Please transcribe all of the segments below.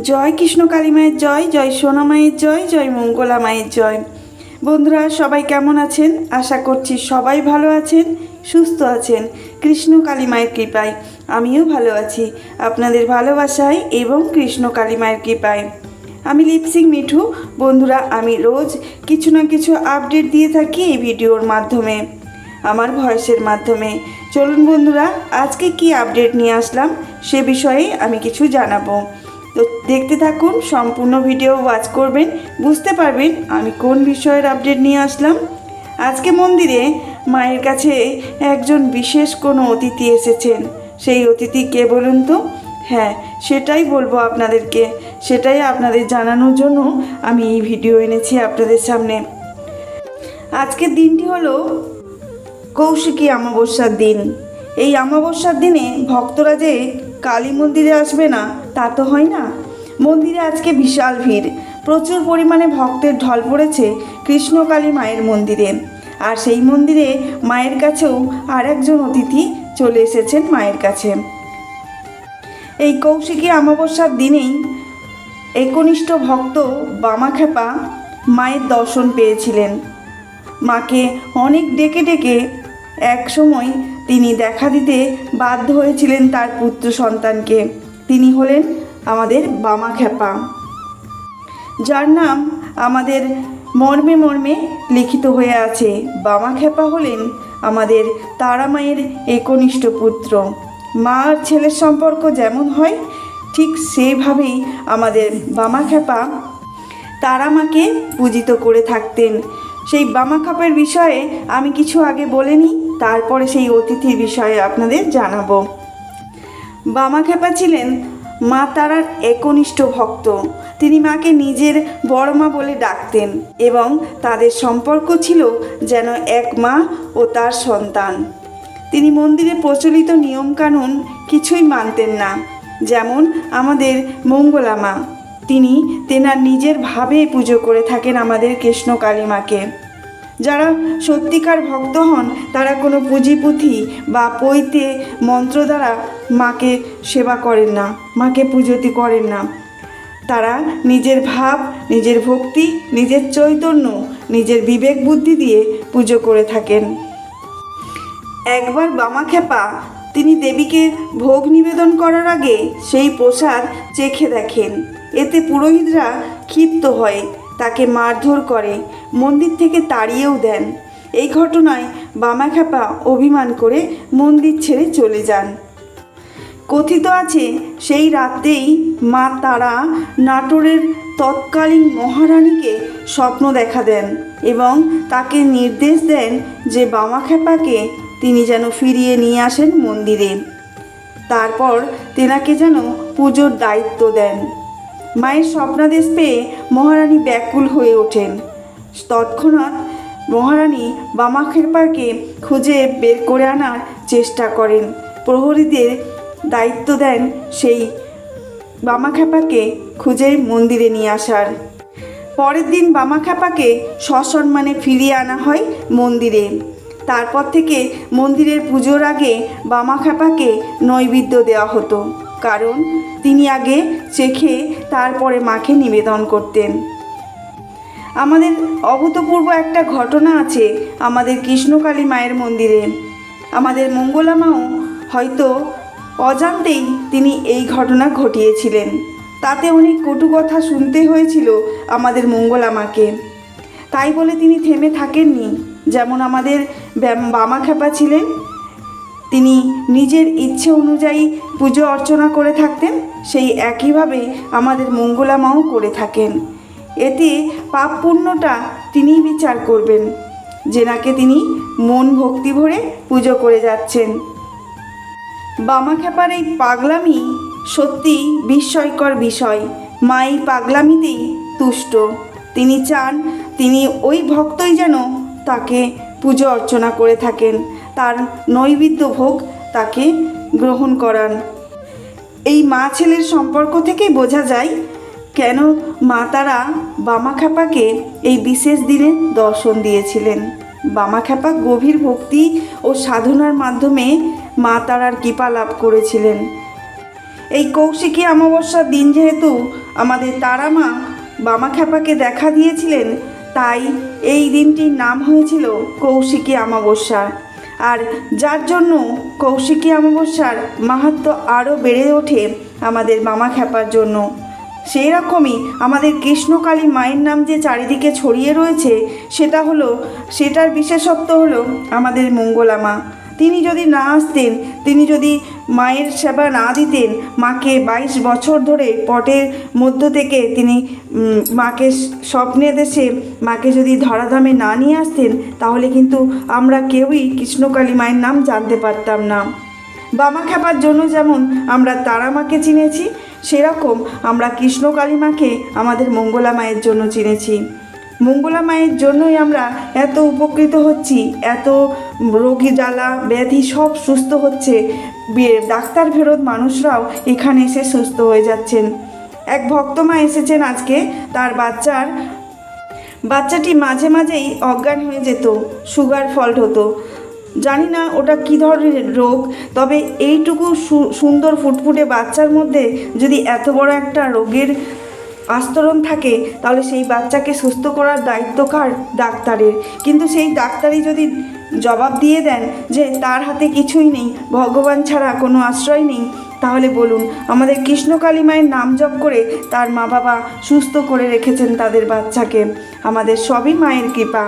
জয় কৃষ্ণ কালী মায়ের জয়, জয় সোনা মায়ের জয়, জয় মঙ্গলা মায়ের জয়। বন্ধুরা সবাই কেমন আছেন? আশা করছি সবাই ভালো আছেন, সুস্থ আছেন। কৃষ্ণ কালী মায়ের কৃপায় আমিও ভালো আছি, আপনাদের ভালোবাসায় এবং কৃষ্ণ কালী মায়ের কৃপায়। আমি লিপসিং মিঠু। বন্ধুরা, আমি রোজ কিছু না কিছু আপডেট দিয়ে থাকি এই ভিডিওর মাধ্যমে, আমার ভয়েসের মাধ্যমে। চলুন বন্ধুরা, আজকে কি আপডেট নিয়ে আসলাম সে বিষয়ে আমি কিছু জানাবো। তো দেখতে থাকুন, সম্পূর্ণ ভিডিও ওয়াচ করবেন, বুঝতে পারবেন আমি কোন বিষয়ের আপডেট নিয়ে আসলাম। আজকে মন্দিরে মায়ের কাছে একজন বিশেষ কোনো অতিথি এসেছেন। সেই অতিথি কে বলুন তো? হ্যাঁ, সেটাই বলবো আপনাদেরকে, সেটাই আপনাদের জানানোর জন্য আমি এই ভিডিও এনেছি আপনাদের সামনে। আজকের দিনটি হলো কৌশিকী অমাবস্যার দিন। এই অমাবস্যার দিনে ভক্তরা যে কালী মন্দিরে আসবে না তা তো হয় না। মন্দিরে আজকে বিশাল ভিড়, প্রচুর পরিমাণে ভক্তের ঢল পড়েছে কৃষ্ণ কালী মায়ের মন্দিরে। আর সেই মন্দিরে মায়ের কাছেও আর একজন অতিথি চলে এসেছেন মায়ের কাছে। এই কৌশিকী অমাবস্যার দিনেই একনিষ্ঠ ভক্ত বামাখ্যাপা মায়ের দর্শন পেয়েছিলেন। মাকে অনেক ডেকে ডেকে এক সময় তিনি দেখা দিতে বাধ্য হয়েছিলেন তার পুত্র সন্তানকে। তিনি হলেন আমাদের বামাখ্যাপা, যার নাম আমাদের মর্মে মর্মে লিখিত হয়ে আছে। বামাখ্যাপা হলেন আমাদের তারা মায়ের একনিষ্ঠ পুত্র। মা আর ছেলের সম্পর্ক যেমন হয় ঠিক সেইভাবেই আমাদের বামাখ্যাপা তারা মাকে পূজিত করে থাকতেন। সেই বামাখ্যাপার বিষয়ে আমি কিছু আগে বলে নিই, তারপরে সেই অতিথির বিষয়ে আপনাদের জানাবো। বামাখ্যাপা ছিলেন মা তারার একনিষ্ঠ ভক্ত। তিনি মাকে নিজের বড় মা বলে ডাকতেন এবং তাদের সম্পর্ক ছিল যেন এক মা ও তার সন্তান। তিনি মন্দিরে প্রচলিত নিয়মকানুন কিছুই মানতেন না, যেমন আমাদের মঙ্গলা মা। তিনি তেনার নিজের ভাবে পুজো করে থাকেন আমাদের কৃষ্ণ কালী মাকে। যারা সত্যিকার ভক্ত হন তারা কোনো পুঁজিপুঁথি বা পৈতে মন্ত্র দ্বারা মাকে সেবা করেন না, মাকে পুজোতি করেন না। তারা নিজের ভাব, নিজের ভক্তি, নিজের চৈতন্য, নিজের বিবেক বুদ্ধি দিয়ে পুজো করে থাকেন। একবার বামাখ্যাপা তিনি দেবীকে ভোগ নিবেদন করার আগে সেই প্রসাদ চেখে দেখেন। এতে পুরোহিতরা ক্ষিপ্ত হয়, তাকে মারধর করে, মন্দির থেকে তাড়িয়েও দেন। এই ঘটনায় বামাখ্যাপা অভিমান করে মন্দির ছেড়ে চলে যান। কথিত আছে সেই রাতেই মা তারা নাটোরের তৎকালীন মহারানীকে স্বপ্ন দেখা দেন এবং তাকে নির্দেশ দেন যে বামাখ্যাপাকে তিনি যেন ফিরিয়ে নিয়ে আসেন মন্দিরে। তারপর তেনাকে যেন পুজোর দায়িত্ব দেন। মায়ের স্বপ্নাদেশ পেয়ে মহারানী ব্যাকুল হয়ে ওঠেন। তৎক্ষণাৎ মহারানী বামাখ্যাপাকে খুঁজে বের করে আনার চেষ্টা করেন। প্রহরীদের দায়িত্ব দেন সেই বামাখ্যাপাকে খুঁজে মন্দিরে নিয়ে আসার। পরের দিন বামাখ্যাপাকে সসম্মানে ফিরিয়ে আনা হয় মন্দিরে। তারপর থেকে মন্দিরের পুজোর আগে বামাখ্যাপাকে নৈবেদ্য দেওয়া হতো, কারণ তিনি আগে চেখে তারপরে মাকে নিবেদন করতেন। আমাদের অভূতপূর্ব একটা ঘটনা আছে আমাদের কৃষ্ণকালী মায়ের মন্দিরে। আমাদের মঙ্গলা মাও হয়তো অজান্তেই তিনি এই ঘটনা ঘটিয়েছিলেন। তাতে অনেক কটু কথা শুনতে হয়েছিল আমাদের মঙ্গলা মাকে। তাই বলে তিনি থেমে থাকেননি। যেমন আমাদের বামাখ্যাপা ছিলেন, তিনি নিজের ইচ্ছে অনুযায়ী পুজো অর্চনা করে থাকতেন, সেই একইভাবে আমাদের মঙ্গলা মাও করে থাকেন। এতে পাপ পুণ্যটা তিনিই বিচার করবেন, যেনাকে তিনি মন ভক্তি ভরে পুজো করে যাচ্ছেন। বামাখ্যাপার এই পাগলামি সত্যি বিস্ময়কর বিষয়। মা এই পাগলামিতেই তুষ্ট। তিনি চান তিনি ওই ভক্তই যেন তাকে পুজো অর্চনা করে থাকেন, তার নৈবেদ্য ভোগ তাকে গ্রহণ করান। এই মা ছেলের সম্পর্ক থেকেই বোঝা যায় কেন মা তারা বামাখ্যাপাকে এই বিশেষ দিনে দর্শন দিয়েছিলেন। বামাখ্যাপা গভীর ভক্তি ও সাধনার মাধ্যমে মা তারার কৃপা লাভ করেছিলেন। এই কৌশিকী অমাবস্যার দিন যেহেতু আমাদের তারা মা বামাখ্যাপাকে দেখা দিয়েছিলেন, তাই এই দিনটির নাম হয়েছিল কৌশিকী অমাবস্যা। আর যার জন্য কৌশিকী অমাবস্যার মাহাত্ম্য আরও বেড়ে ওঠে আমাদের বামাখ্যাপার জন্য। সেই রকমই আমাদের কৃষ্ণকালী মায়ের নাম যে চারিদিকে ছড়িয়ে রয়েছে, সেটার বিশেষত্ব হলো আমাদের মঙ্গলা মা। তিনি যদি না আসতেন, তিনি যদি মায়ের সেবা না দিতেন, মাকে 22 বছর ধরে পটের মধ্য থেকে তিনি মাকে স্বপ্নে দেশে মাকে যদি ধরাধামে না নিয়ে আসতেন, তাহলে কিন্তু আমরা কেউই কৃষ্ণকালী মায়ের নাম জানতে পারতাম না। বামাখ্যাপার জন্য যেমন আমরা তারা মাকে চিনেছি, সেরকম আমরা কৃষ্ণকালী মাকে আমাদের মঙ্গলা মায়ের জন্য চিনেছি। মঙ্গলা মায়ের জন্যই আমরা এত উপকৃত হচ্ছি, এত রোগী জ্বালা ব্যাধি সব সুস্থ হচ্ছে, ডাক্তার ফেরত মানুষরাও এখানে এসে সুস্থ হয়ে যাচ্ছেন। এক ভক্তমা এসেছেন আজকে, তার বাচ্চাটি মাঝে মাঝেই অজ্ঞান হয়ে যেত, সুগার ফল্ট হতো। জানি না ওটা কী ধরনের রোগ, তবে এইটুকু সুন্দর ফুটফুটে বাচ্চার মধ্যে যদি এত বড় একটা রোগের আস্তরণ থাকে, তাহলে সেই বাচ্চাকে সুস্থ করার দায়িত্ব কার? ডাক্তারের। কিন্তু সেই ডাক্তারই যদি জবাব দিয়ে দেন যে তার হাতে কিছুই নেই, ভগবান ছাড়া কোনো আশ্রয় নেই, তাহলে বলুন আমাদের কৃষ্ণকালী মায়ের নাম জপ করে তার মা বাবা সুস্থ করে রেখেছেন তাদের বাচ্চাকে। আমাদের সবই মায়ের কৃপা।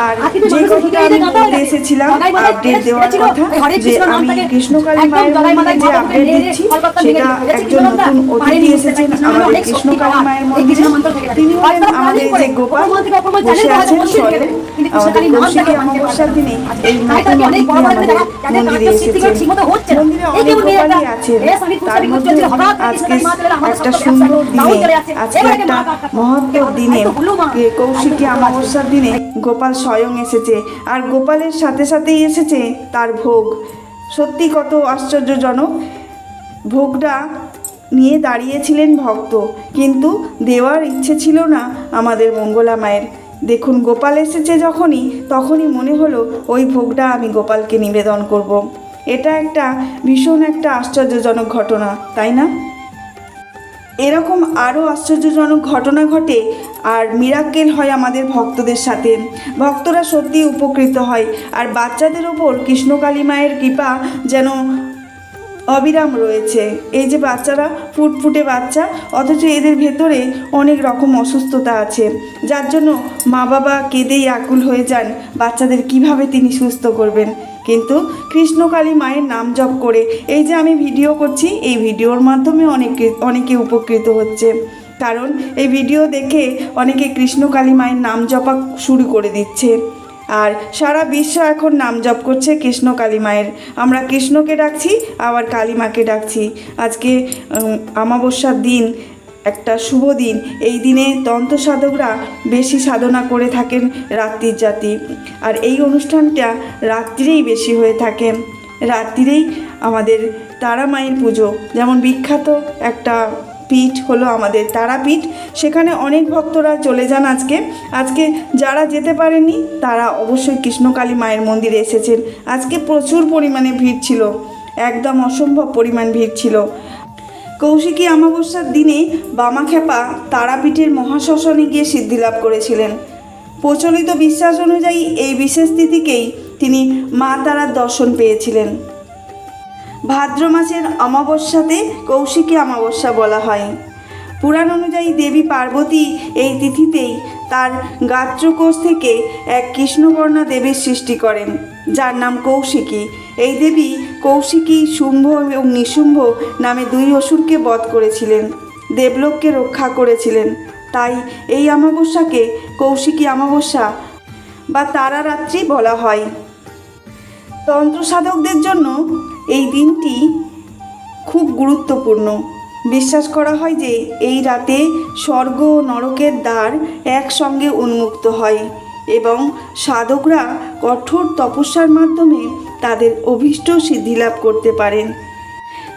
আর যে কথাটা আমি বলতে এসেছিলাম, আপডেট দেওয়ার কথা, যে আমি কৃষ্ণকালী মায়ের মন্দিরে যে আপডেট দিচ্ছি, সেটা একজন নতুন অতিথি এসেছেন আমাদের কৃষ্ণকালী মায়ের মন্দিরে। তিনি হলেন আমাদের যে গোপাল বসে আছেন স্বয়ং। আমাদের কৌশিকী অমাবস্যার দিনে এই নতুন অতিথি আমাদের মন্দিরে এসেছেন। মন্দিরে অনেক গোপালই আছেন, তার মধ্যে আজকে একটা সুন্দর দিনে, আজকে একটা মহত্তর দিনে, কৌশিকী অমাবস্যার দিনে গোপাল স্বয়ং এসেছে। আর গোপালের সাথে সাথেই এসেছে তার ভোগ। সত্যি কত আশ্চর্যজনক! ভোগটা নিয়ে দাঁড়িয়েছিলেন ভক্ত, কিন্তু দেওয়ার ইচ্ছে ছিল না আমাদের মঙ্গলা মায়ের। দেখুন, গোপাল এসেছে তখনই মনে হলো ওই ভোগটা আমি গোপালকে নিবেদন করব। এটা একটা ভীষণ একটা আশ্চর্যজনক ঘটনা, তাই না? এরকম আরও আশ্চর্যজনক ঘটনা ঘটে আর মিরাক্কেল হয় আমাদের ভক্তদের সাথে। ভক্তরা সত্যি উপকৃত হয়। আর বাচ্চাদের ওপর কৃষ্ণকালী মায়ের কৃপা যেন অবিরাম রয়েছে। এই যে বাচ্চারা ফুটফুটে বাচ্চা, অথচ এদের ভেতরে অনেক রকম অসুস্থতা আছে, যার জন্য মা বাবা কেঁদেই আকুল হয়ে যান বাচ্চাদের কিভাবে তিনি সুস্থ করবেন। কিন্তু কৃষ্ণকালী মায়ের নাম জপ করে এই যে আমি ভিডিও করছি, এই ভিডিওর মাধ্যমে অনেকে উপকৃত হচ্ছে। কারণ এই ভিডিও দেখে অনেকে কৃষ্ণকালী মায়ের নাম জপা শুরু করে দিচ্ছে। আর সারা বিশ্ব এখন নাম জপ করছে কৃষ্ণকালী মায়ের। আমরা কৃষ্ণকে ডাকছি, আবার কালী মাকে ডাকছি। আজকে অমাবস্যার দিন, একটা শুভ দিন। এই দিনে তন্ত্র সাধকরা বেশি সাধনা করে থাকেন রাত্রির জাতি। আর এই অনুষ্ঠানটা রাত্রিরেই বেশি হয়ে থাকে। রাত্রিরেই আমাদের তারা মায়ের পুজো, যেমন বিখ্যাত একটা পীঠ হলো আমাদের তারাপীঠ। সেখানে অনেক ভক্তরা চলে যান আজকে যারা যেতে পারেনি তারা অবশ্যই কৃষ্ণকালী মায়ের মন্দিরে এসেছেন। আজকে প্রচুর পরিমাণে ভিড় ছিল, একদম অসম্ভব পরিমাণ ভিড় ছিল। কৌশিকী অমাবস্যার দিনে বামাখ্যাপা তারাপীঠের মহাশ্মশানে গিয়ে সিদ্ধিলাভ করেছিলেন। প্রচলিত বিশ্বাস অনুযায়ী এই বিশেষ তিথিকেই তিনি মা তারার দর্শন পেয়েছিলেন। ভাদ্র মাসের অমাবস্যাতে কৌশিকী অমাবস্যা বলা হয়। পুরাণ অনুযায়ী দেবী পার্বতী এই তিথিতেই তার গাত্রকোষ থেকে এক কৃষ্ণবর্ণা দেবীর সৃষ্টি করেন, যার নাম কৌশিকী। এই দেবী কৌশিকী শুম্ভ এবং নিশুম্ভ নামে দুই অসুরকে বধ করেছিলেন, দেবলোককে রক্ষা করেছিলেন। তাই এই অমাবস্যাকে কৌশিকী অমাবস্যা বা তারারাত্রি বলা হয়। তন্ত্র সাধকদের জন্য এই দিনটি খুব গুরুত্বপূর্ণ। বিশ্বাস করা হয় যে এই রাতে স্বর্গ ও নরকের দ্বার একসঙ্গে উন্মুক্ত হয় এবং সাধকরা কঠোর তপস্যার মাধ্যমে তাদের অভীষ্ট সিদ্ধিলাভ করতে পারেন।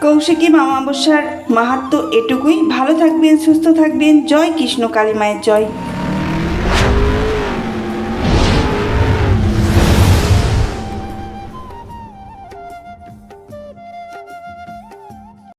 কৌশিকী অমাবস্যার মাহাত্ম্য এটুকুই। ভালো থাকবেন, সুস্থ থাকবেন। জয় কৃষ্ণ কালী মায়ের জয়।